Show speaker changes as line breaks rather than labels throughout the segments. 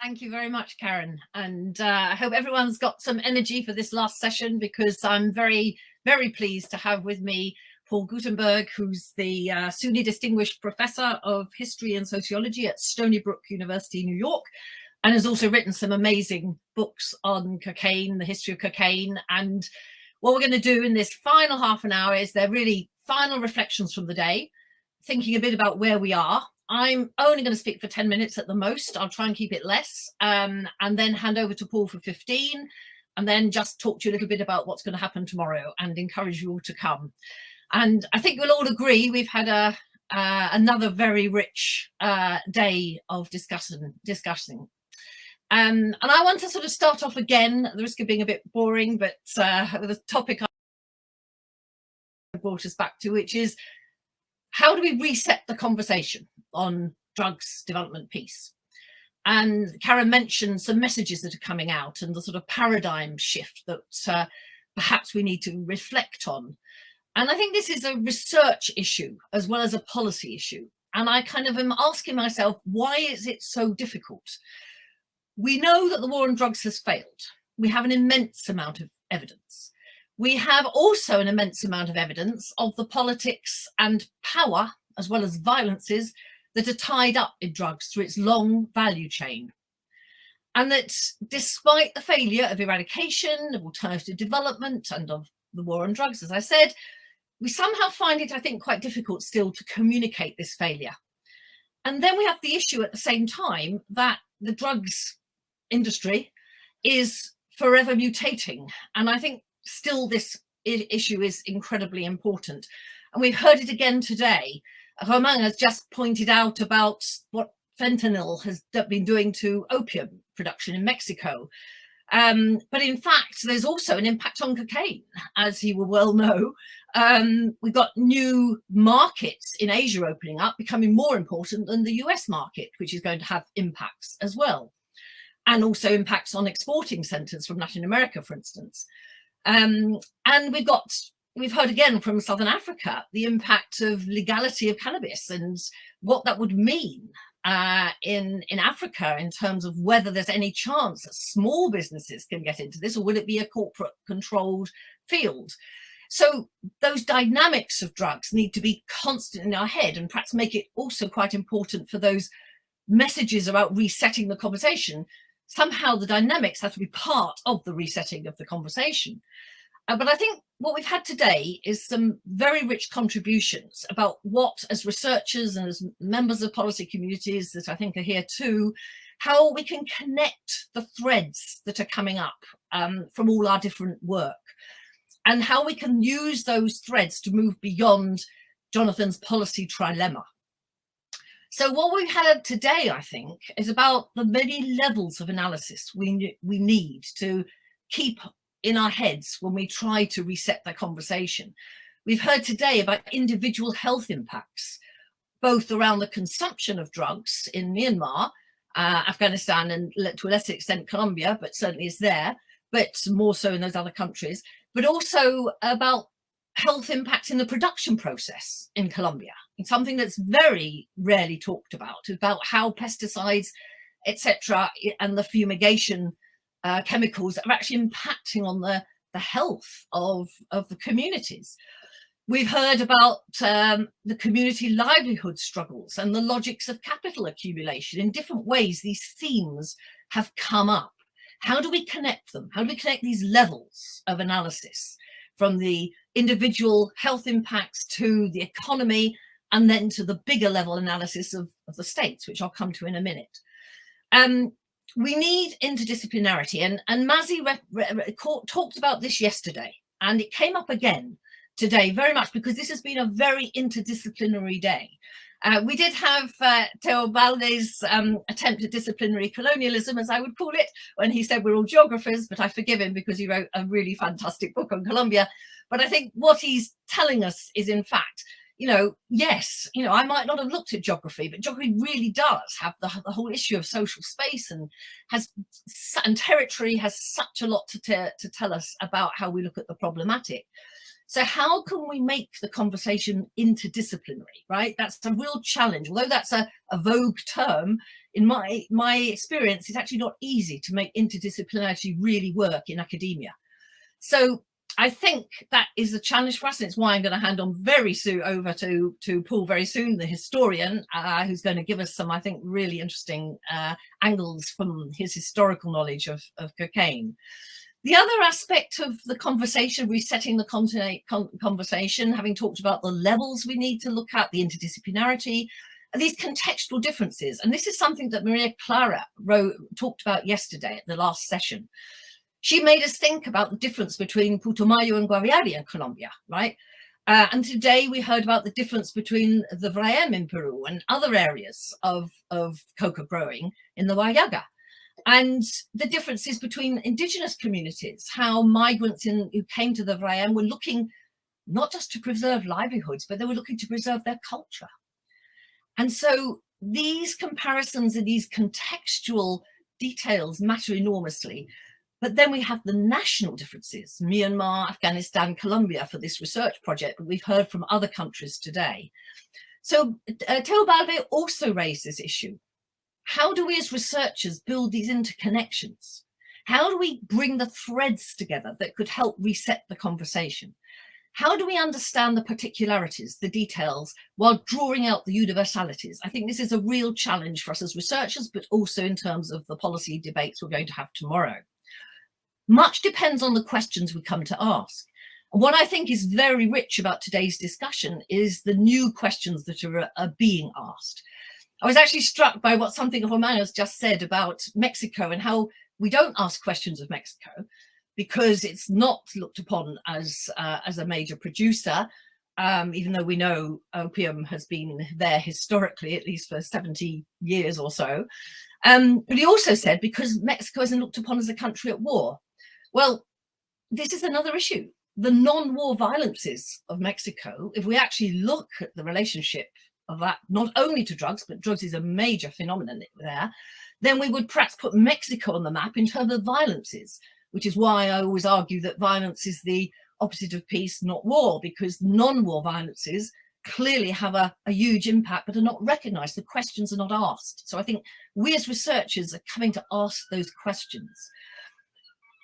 Thank you very much, Karen. And I hope everyone's got some energy for this last session, because I'm very, very pleased to have with me Paul Gootenberg, who's the SUNY Distinguished Professor of History and Sociology at Stony Brook University, New York, and has also written some amazing books on cocaine, the history of cocaine. And what we're going to do in this final half an hour is they're really final reflections from the day, thinking a bit about where we are. I'm only going to speak for 10 minutes at the most. I'll try and keep it less, and then hand over to Paul for 15, and then just talk to you a little bit about what's going to happen tomorrow and encourage you all to come. And I think we'll all agree we've had another very rich day of discussing. And I want to sort of start off again, at the risk of being a bit boring, but with a topic I brought us back to, which is, how do we reset the conversation on drugs development piece? And Karen mentioned some messages that are coming out and the sort of paradigm shift that perhaps we need to reflect on. And I think this is a research issue as well as a policy issue. And I kind of am asking myself, why is it so difficult? We know that the war on drugs has failed. We have an immense amount of evidence. We have also an immense amount of evidence of the politics and power, as well as violences, that are tied up in drugs through its long value chain. And that despite the failure of eradication, of alternative development, and of the war on drugs, as I said, we somehow find it, I think, quite difficult still to communicate this failure. And then we have the issue at the same time that the drugs industry is forever mutating. And I think still this issue is incredibly important. And we've heard it again today. Romain has just pointed out about what fentanyl has been doing to opium production in Mexico. But in fact, there's also an impact on cocaine, as you will well know. We've got new markets in Asia opening up, becoming more important than the US market, which is going to have impacts as well. And also impacts on exporting centres from Latin America, for instance. And we've heard again from Southern Africa the impact of legality of cannabis and what that would mean in Africa in terms of whether there's any chance that small businesses can get into this, or will it be a corporate controlled field? So those dynamics of drugs need to be constant in our head, and perhaps make it also quite important for those messages about resetting the conversation. Somehow the dynamics have to be part of the resetting of the conversation. But I think what we've had today is some very rich contributions about what, as researchers and as members of policy communities that I think are here too, how we can connect the threads that are coming up from all our different work, and how we can use those threads to move beyond Jonathan's policy trilemma. So what we've had today, I think, is about the many levels of analysis we need to keep in our heads when we try to reset the conversation. We've heard today about individual health impacts, both around the consumption of drugs in Myanmar, Afghanistan, and to a lesser extent Colombia, but certainly is there, but more so in those other countries, but also about health impacts in the production process in Colombia. It's something that's very rarely talked about how pesticides, etc., and the fumigation chemicals are actually impacting on the health of the communities. We've heard about the community livelihood struggles and the logics of capital accumulation. In different ways, these themes have come up. How do we connect them? How do we connect these levels of analysis, from the individual health impacts to the economy, and then to the bigger level analysis of the states, which I'll come to in a minute? We need interdisciplinarity, and Mazzy talked about this yesterday, and it came up again today very much because this has been a very interdisciplinary day. We did have Teobaldi's attempt at disciplinary colonialism, as I would call it, when he said we're all geographers, but I forgive him because he wrote a really fantastic book on Colombia. But I think what he's telling us is, in fact, yes, I might not have looked at geography, but geography really does have the whole issue of social space, and territory has such a lot to tell us about how we look at the problematic. So how can we make the conversation interdisciplinary, right? That's a real challenge. Although that's a vogue term, in my experience, it's actually not easy to make interdisciplinarity really work in academia. So I think that is a challenge for us, and it's why I'm going to hand on very soon over to Paul very soon, the historian, who's going to give us some, I think, really interesting angles from his historical knowledge of cocaine. The other aspect of the conversation, resetting the conversation, having talked about the levels we need to look at, the interdisciplinarity, are these contextual differences. And this is something that Maria Clara talked about yesterday at the last session. She made us think about the difference between Putumayo and Guaviare in Colombia, right? And today we heard about the difference between the Vrayem in Peru and other areas of coca growing in the Huallaga. And the differences between indigenous communities, how migrants who came to the Vrayem were looking not just to preserve livelihoods, but they were looking to preserve their culture. And so these comparisons and these contextual details matter enormously. But then we have the national differences, Myanmar, Afghanistan, Colombia for this research project, but we've heard from other countries today. So Teo Balve also raised this issue. How do we as researchers build these interconnections? How do we bring the threads together that could help reset the conversation? How do we understand the particularities, the details, while drawing out the universalities? I think this is a real challenge for us as researchers, but also in terms of the policy debates we're going to have tomorrow. Much depends on the questions we come to ask. And what I think is very rich about today's discussion is the new questions that are being asked. I was actually struck by what something Romano's just said about Mexico and how we don't ask questions of Mexico because it's not looked upon as a major producer, even though we know opium has been there historically, at least for 70 years or so. But he also said because Mexico isn't looked upon as a country at war. Well, this is another issue. The non-war violences of Mexico, if we actually look at the relationship of that, not only to drugs, but drugs is a major phenomenon there, then we would perhaps put Mexico on the map in terms of violences, which is why I always argue that violence is the opposite of peace, not war, because non-war violences clearly have a huge impact, but are not recognized. The questions are not asked. So I think we as researchers are coming to ask those questions.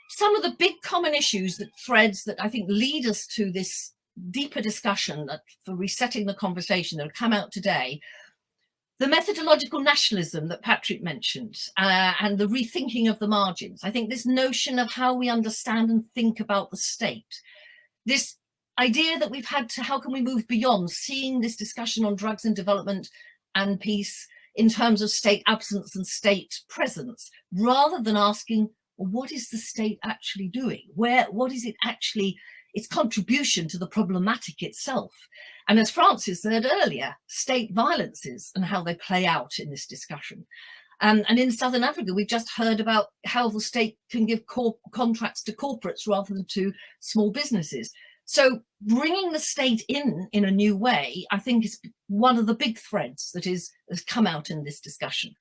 Some of the big common issues, threads that I think lead us to this deeper discussion for resetting the conversation that have come out today, the methodological nationalism that Patrick mentioned, and the rethinking of the margins. I think this notion of how we understand and think about the state, this idea that we've had to, how can we move beyond seeing this discussion on drugs and development and peace in terms of state absence and state presence, rather than asking, well, what is the state actually doing? What is it actually, its contribution to the problematic itself? And as Francis said earlier, state violences and how they play out in this discussion. And in Southern Africa, we've just heard about how the state can give contracts to corporates rather than to small businesses. So bringing the state in a new way, I think is one of the big threads that has come out in this discussion.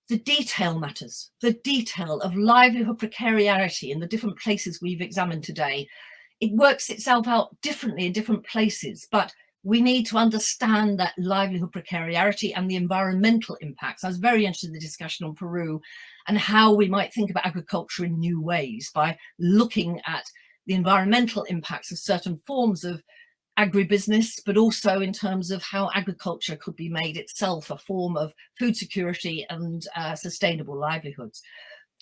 The detail matters, the detail of livelihood precariety in the different places we've examined today. It works itself out differently in different places, but we need to understand that livelihood precariety and the environmental impacts. I was very interested in the discussion on Peru and how we might think about agriculture in new ways by looking at the environmental impacts of certain forms of agribusiness, but also in terms of how agriculture could be made itself a form of food security and sustainable livelihoods.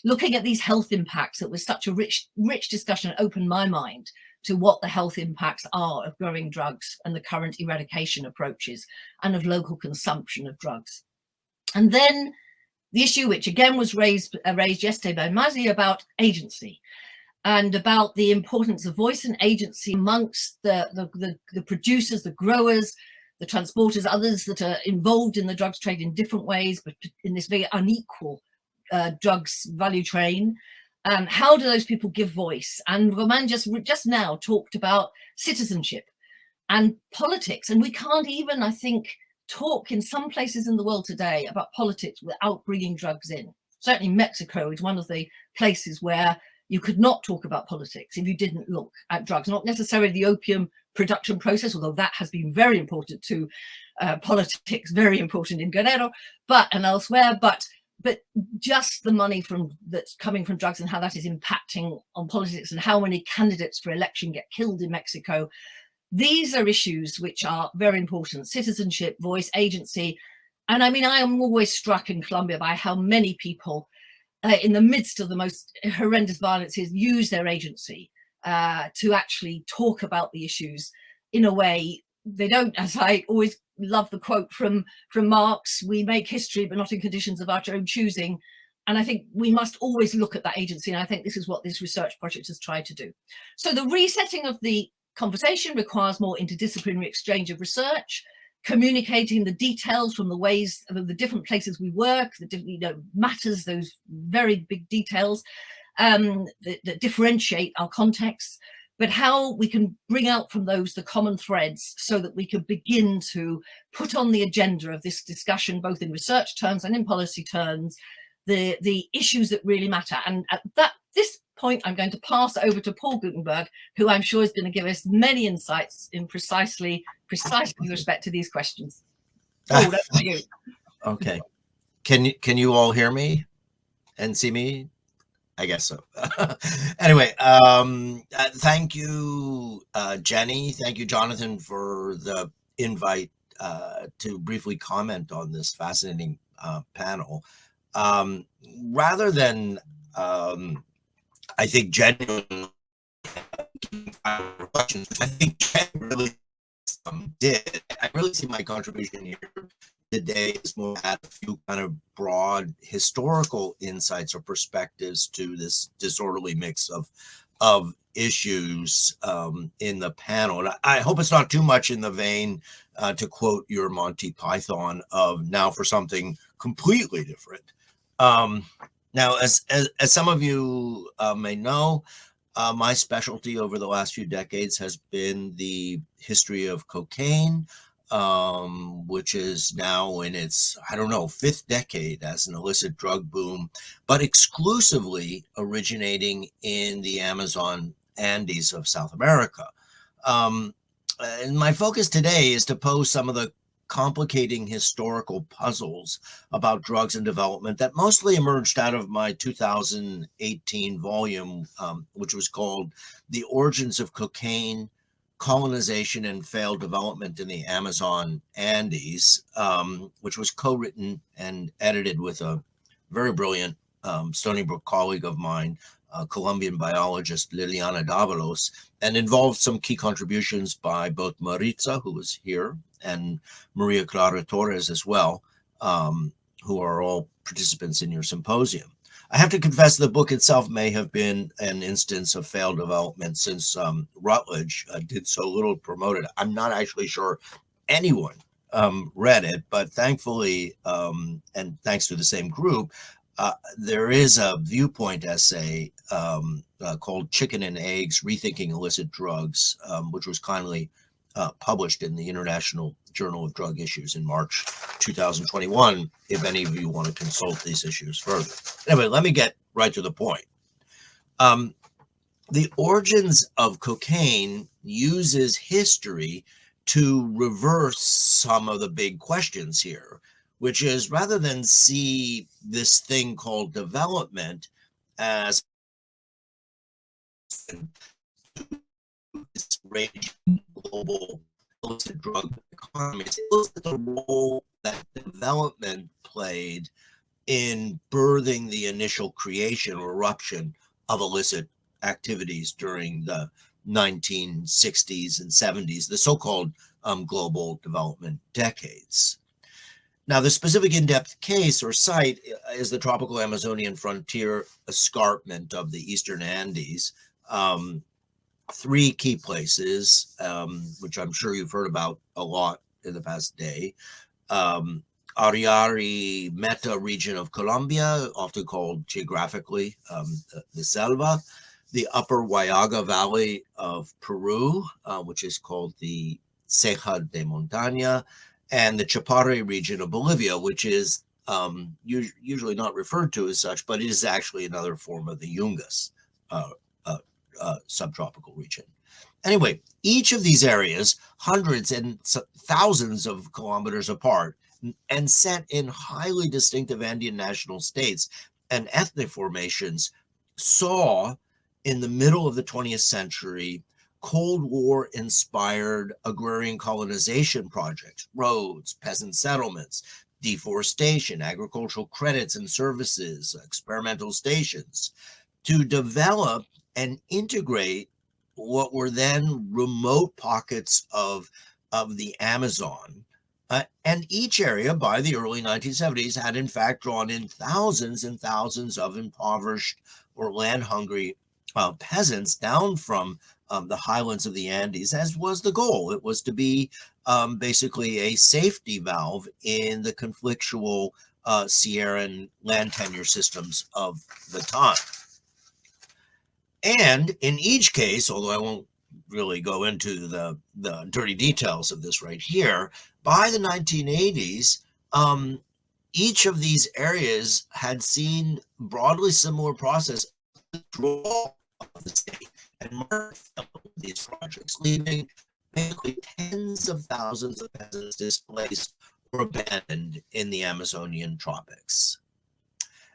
Looking at these health impacts, that was such a rich discussion, opened my mind to what the health impacts are of growing drugs and the current eradication approaches and of local consumption of drugs. And then the issue, which again was raised yesterday by Mazi, about agency and about the importance of voice and agency amongst the producers, the growers, the transporters, others that are involved in the drugs trade in different ways, but in this very unequal drugs value chain. How do those people give voice? And Roman just now talked about citizenship and politics. And we can't even, I think, talk in some places in the world today about politics without bringing drugs in. Certainly Mexico is one of the places where You could not talk about politics if you didn't look at drugs, not necessarily the opium production process, although that has been very important to politics, very important in Guerrero, and elsewhere, but just the money that's coming from drugs and how that is impacting on politics and how many candidates for election get killed in Mexico. These are issues which are very important: citizenship, voice, agency. And I mean, I am always struck in Colombia by how many people in the midst of the most horrendous violences use their agency to actually talk about the issues in a way they don't. As I always love the quote from Marx, we make history but not in conditions of our own choosing. And I think we must always look at that agency, and I think this is what this research project has tried to do. So the resetting of the conversation requires more interdisciplinary exchange of research, communicating the details from the ways of the different places we work, the different matters, those very big details that differentiate our contexts, but how we can bring out from those the common threads so that we can begin to put on the agenda of this discussion, both in research terms and in policy terms, the issues that really matter. And at this point, I'm going to pass over to Paul Gootenberg, who I'm sure is going to give us many insights in precisely with respect to these questions. Paul, over to you.
Okay. Can you all hear me and see me? I guess so. Anyway, thank you, Jenny. Thank you, Jonathan, for the invite to briefly comment on this fascinating panel. Rather than, I think, genuine questions, I think Jen really did. I really see my contribution here today is more at a few kind of broad historical insights or perspectives to this disorderly mix of issues in the panel. And I hope it's not too much in the vein, to quote your Monty Python, of now for something completely different. Now, as some of you may know, my specialty over the last few decades has been the history of cocaine, which is now in its, I don't know, 5th decade as an illicit drug boom, but exclusively originating in the Amazon Andes of South America. And my focus today is to pose some of the complicating historical puzzles about drugs and development that mostly emerged out of my 2018 volume, which was called The Origins of Cocaine, Colonization and Failed Development in the Amazon Andes, which was co-written and edited with a very brilliant Stony Brook colleague of mine, Colombian biologist Liliana Davalos, and involved some key contributions by both Maritza, who was here, and Maria Clara Torres as well, who are all participants in your symposium. I have to confess the book itself may have been an instance of failed development, since Routledge did so little to promote it. I'm not actually sure anyone read it, but thankfully, and thanks to the same group, there is a viewpoint essay called Chicken and Eggs, Rethinking Illicit Drugs, which was kindly published in the International Journal of Drug Issues in March 2021, if any of you want to consult these issues further. Anyway, let me get right to the point. The Origins of Cocaine uses history to reverse some of the big questions here, which is, rather than see this thing called development as this raging global illicit drug economy, it looks at the role that development played in birthing the initial creation or eruption of illicit activities during the 1960s and 70s, the so-called global development decades. Now, the specific in-depth case or site is the tropical Amazonian frontier escarpment of the Eastern Andes. 3 key places, which I'm sure you've heard about a lot in the past day. Ariari Meta region of Colombia, often called geographically the Selva. The upper Huallaga Valley of Peru, which is called the Ceja de Montaña, and the Chapare region of Bolivia, which is usually not referred to as such, but it is actually another form of the Yungas. subtropical region. Anyway, each of these areas, hundreds and thousands of kilometers apart, and set in highly distinctive Andean national states and ethnic formations, saw in the middle of the 20th century Cold War inspired agrarian colonization projects, roads, peasant settlements, deforestation, agricultural credits and services, experimental stations, to develop and integrate what were then remote pockets of the Amazon. And each area by the early 1970s had in fact drawn in thousands and thousands of impoverished or land-hungry peasants down from the highlands of the Andes, as was the goal. It was to be basically a safety valve in the conflictual Sierran land tenure systems of the time. And in each case, although I won't really go into the dirty details of this right here, by the 1980s, each of these areas had seen broadly similar process withdrawal of the state and merged these projects, leaving basically tens of thousands of peasants displaced or abandoned in the Amazonian tropics.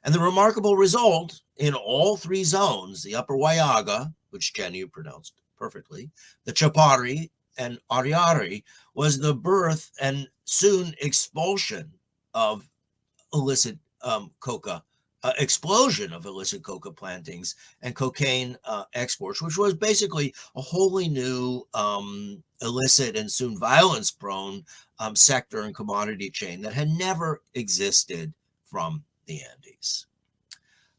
And the remarkable result in all three zones, the Upper Huallaga, which Jenny pronounced perfectly, the Chapari and Ariari, was the birth and soon expulsion of illicit coca, explosion of illicit coca plantings and cocaine exports, which was basically a wholly new illicit and soon violence-prone sector and commodity chain that had never existed from the Andes.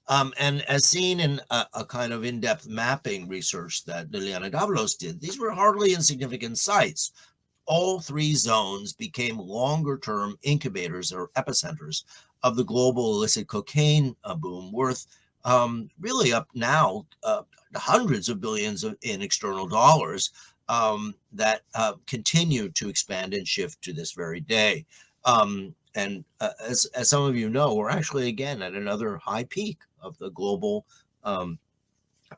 And as seen in a kind of in-depth mapping research that Liliana Davalos did, these were hardly insignificant sites. All three zones became longer-term incubators or epicenters of the global illicit cocaine boom, worth really up now hundreds of billions in external dollars that continue to expand and shift to this very day. And as some of you know, we're actually again at another high peak of the global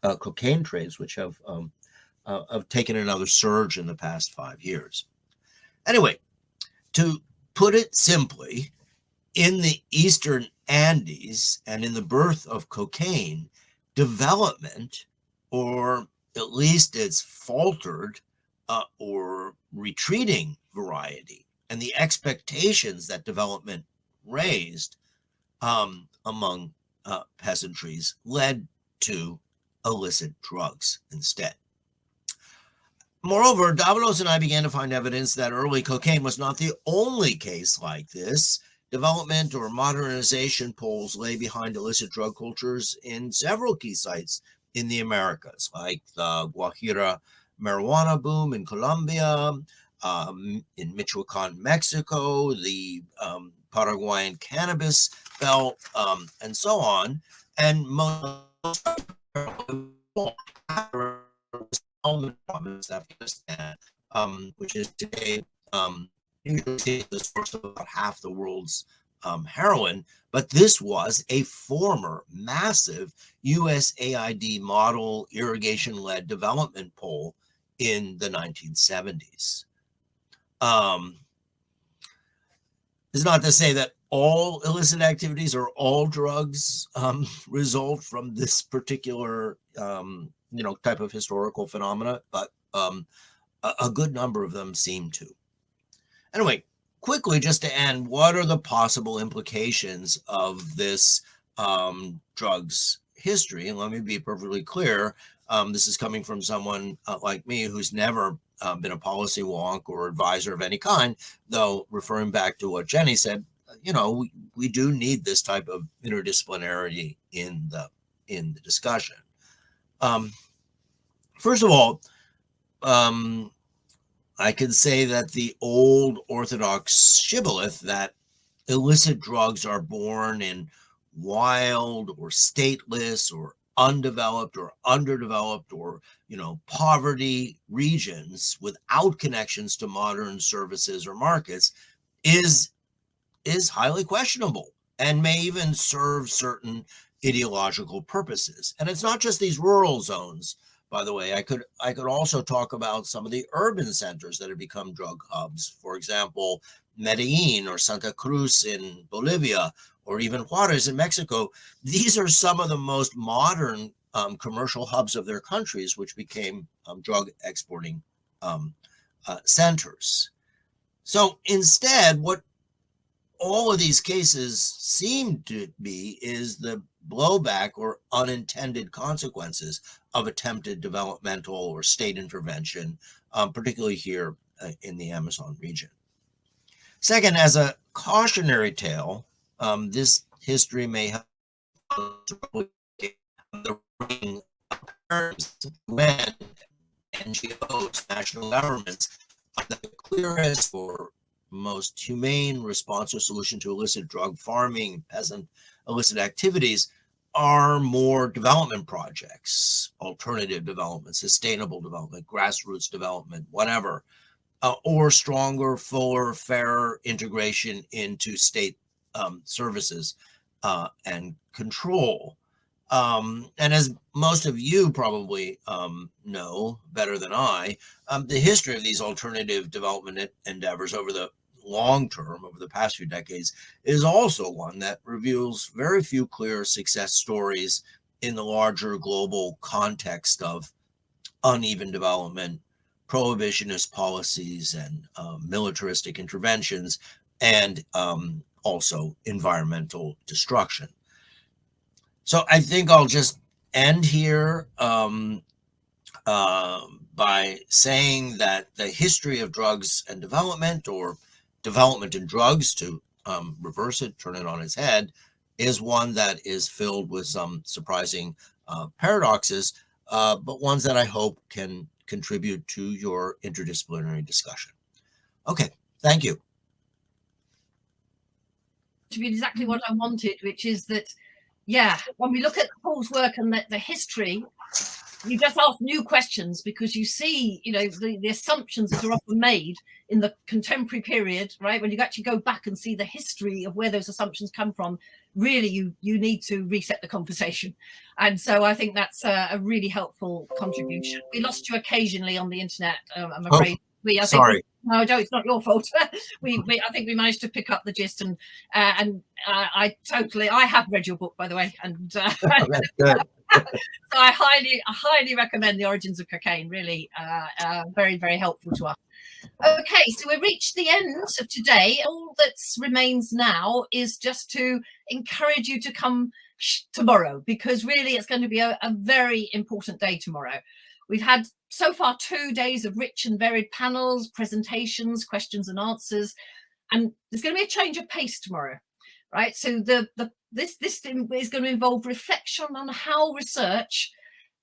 cocaine trades, which have taken another surge in the past 5 years. Anyway, to put it simply, in the Eastern Andes and in the birth of cocaine, development, or at least its faltered or retreating variety, and the expectations that development raised among peasantries led to illicit drugs instead. Moreover, Davalos and I began to find evidence that early cocaine was not the only case like this. Development or modernization poles lay behind illicit drug cultures in several key sites in the Americas, like the Guajira marijuana boom in Colombia, in Michoacan, Mexico, the Paraguayan cannabis belt, and so on. And most province, Afghanistan, which is today usually the source of about half the world's heroin, but this was a former massive USAID model irrigation-led development pole in the 1970s. It's not to say that all illicit activities or all drugs result from this particular type of historical phenomena, but a good number of them seem to. Anyway, quickly, just to end, what are the possible implications of this drugs history? And let me be perfectly clear. This is coming from someone like me who's never been a policy wonk or advisor of any kind, though referring back to what Jenny said, we do need this type of interdisciplinarity in the discussion. First of all, I can say that the old orthodox shibboleth that illicit drugs are born in wild or stateless or undeveloped or underdeveloped or poverty regions without connections to modern services or markets is highly questionable and may even serve certain ideological purposes. And it's not just these rural zones, by the way. I could also talk about some of the urban centers that have become drug hubs. For example, Medellin or Santa Cruz in Bolivia, or even Juarez in Mexico. These are some of the most modern commercial hubs of their countries, which became drug exporting centers. So instead, what all of these cases seem to be is the blowback or unintended consequences of attempted developmental or state intervention, particularly here in the Amazon region. Second, as a cautionary tale, this history may help the ring when NGOs, national governments, the clearest or most humane response or solution to illicit drug farming, peasant illicit activities are more development projects, alternative development, sustainable development, grassroots development, whatever, or stronger, fuller, fairer integration into state services and control. And as most of you probably know better than I, the history of these alternative development endeavors over the long term, over the past few decades, is also one that reveals very few clear success stories in the larger global context of uneven development, prohibitionist policies, and militaristic interventions, and also environmental destruction. So I think I'll just end here by saying that the history of drugs and development, or development in drugs, to reverse it, turn it on its head, is one that is filled with some surprising paradoxes, but ones that I hope can contribute to your interdisciplinary discussion. Okay, thank you.
To be exactly what I wanted, which is that, yeah, when we look at Paul's work and the history, you just ask new questions because you see, you know, the assumptions that are often made in the contemporary period, right? When you actually go back and see the history of where those assumptions come from, really you need to reset the conversation. And so I think that's a really helpful contribution. We lost you occasionally on the internet, I'm afraid.
Sorry.
No, Joe, it's not your fault. I think we managed to pick up the gist, and I have read your book, by the way, and
That's good.
so I highly recommend The Origins of Cocaine. Really, very, very helpful to us. Okay, so we've reached the end of today. All that remains now is just to encourage you to come tomorrow, because really it's going to be a very important day tomorrow. We've had so far 2 days of rich and varied panels, presentations, questions and answers, and there's going to be a change of pace tomorrow, right? So this thing is going to involve reflection on how research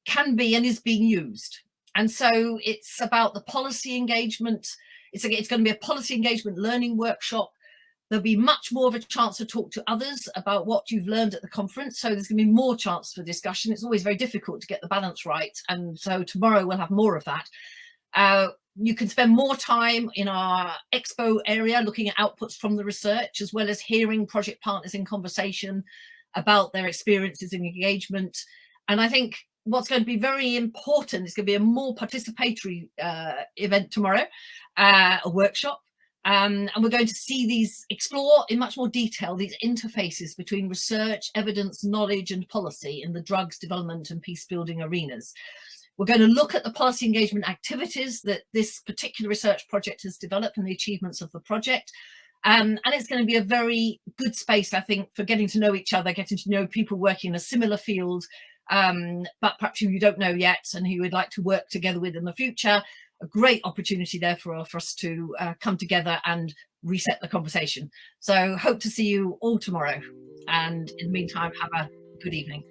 can be and is being used. And so it's about the policy engagement. It's going to be a policy engagement learning workshop. There'll be much more of a chance to talk to others about what you've learned at the conference. So there's going to be more chance for discussion. It's always very difficult to get the balance right. And so tomorrow we'll have more of that. You can spend more time in our expo area looking at outputs from the research, as well as hearing project partners in conversation about their experiences and engagement. And I think what's going to be very important is going to be a more participatory event tomorrow, a workshop. And we're going to explore in much more detail these interfaces between research, evidence, knowledge and policy in the drugs development and peace building arenas. We're going to look at the policy engagement activities that this particular research project has developed and the achievements of the project. And it's going to be a very good space, I think, for getting to know each other, getting to know people working in a similar field, but perhaps who you don't know yet and who you would like to work together with in the future. A great opportunity there for us to come together and reset the conversation. So hope to see you all tomorrow. And in the meantime, have a good evening.